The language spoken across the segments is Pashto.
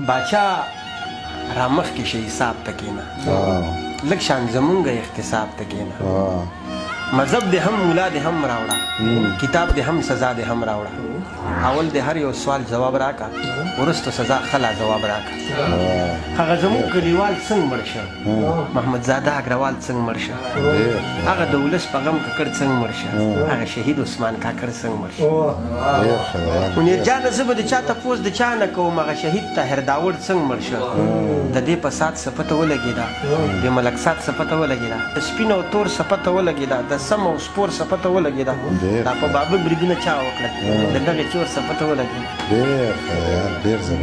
باچا رامخ کې شي حساب تکینه لک شان زمونږ احتساب تکینه مذهب دې هم مولا دې هم راوړه کتاب دې هم سزا دې هم راوړه اول دې هر یو سوال جواب راکا ورسته سزا خلا جواب راکا هغه زموږ کلیوال څنګه مړ شه محمد زاده اګروال څنګه مړ شه هغه د ولس په غم ککړ څنګه مړ شه هغه شهید عثمان کاکړ څنګه مړ شه منیر جان زه به د چا تپوس د چا نه کوم هغه شهید طاهر داوړ څنګه مړ شه د دې په سات صفته ولګېده د ملک سات صفته ولګېده د سپین او تور صفته ولګېده د سم او سپور صفته ولګېده دا په بابل بریدونه چا وکړه د دغه چور صفته ولګېده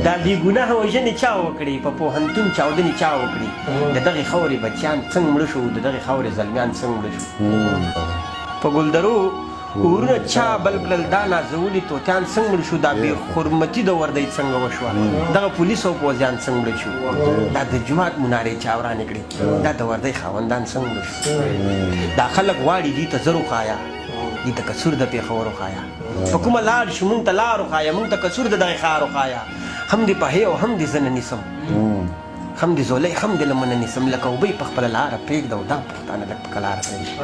دا بې ګناه وژنې چا وکړې په پوهنتون چاودنې چا وکړې د دغې خاورې بچیان څنګه مړه شو د دغې خاورې زلمیان څنګه مړه شو په ګلدرو ورونه چا بل کړل دا نازولي طوطیان څنګه مړه شو دا بې حرمتي د وردۍ څنګه وشوه دغه پولیس او پوځیان څنګه مړه شو دا د جومات منارې چا ورانې کړې دا د وردۍ خاوندان څنګه مړه شو دا خلک غواړي دې ته زر وښایه دې ته کسور د پېښور وښایه په کومه لار شو مونږ ته لار وښایه مونږ ته کسور د دغې ښار وښایه هم دې پهې او هم دې زه نه نیسم هم دې زولۍ هم دې لمنه نیسم لکه اوبه یې په خپله لاره پرېږده او دا پښتانه لږ په کلاره پرېږده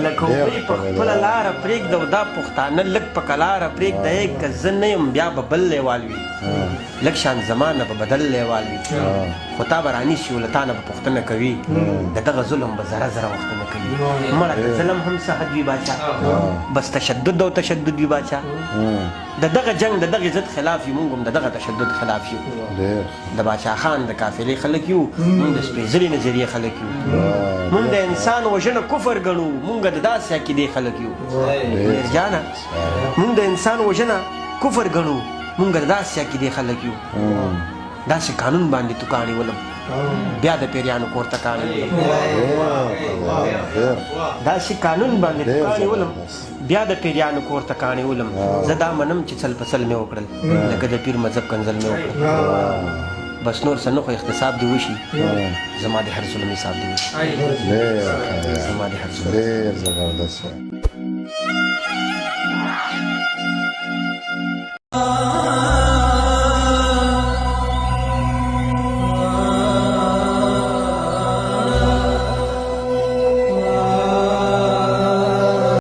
لکه اوبه یې په خپله لاره پرېږده او دا پښتانه لږ په کلاره پرېږده که زه نه یم بیا به بل لیوال وي لږ شان زمانه به بدل لیوال وي خو تا به رانیسي له تا نه به پوښتنه کوي د دغه ظلم به ذره ذره وختونه کوي مړه که ظلم هم څه حد وي باچا بس تشدد او تشدد وي باچا د دغه جنګ د دغې ضد خلاف یو مونږ هم د دغه تشدد خلاف یو د باچا خان د قافلې خلک یو مونږ د سپېڅلې نظریې خلک یو مونږ د انسان وژنه کفر ګڼو مونږ د داسې عقیدې خلک یو میرجانه مونږ د انسان وژنه کفر ګڼو مونږ د داسې عقیدې خلک یو داسې قانون باندې تو کاڼي ولم بیا د پیریانو کور ته کاڼي ولم داسې قانون باندې تو کاڼي ولم بیا د پیریانو کور ته کاڼي ولم زه دا منم چې څل په څل مې وکړل لکه د پیر مذهب کنځل مې وکړل بس نور څه نه خو احتساب دې وشي زما د هر ظلم حساب دې وشي زما د هر ظلم ډېر زبردست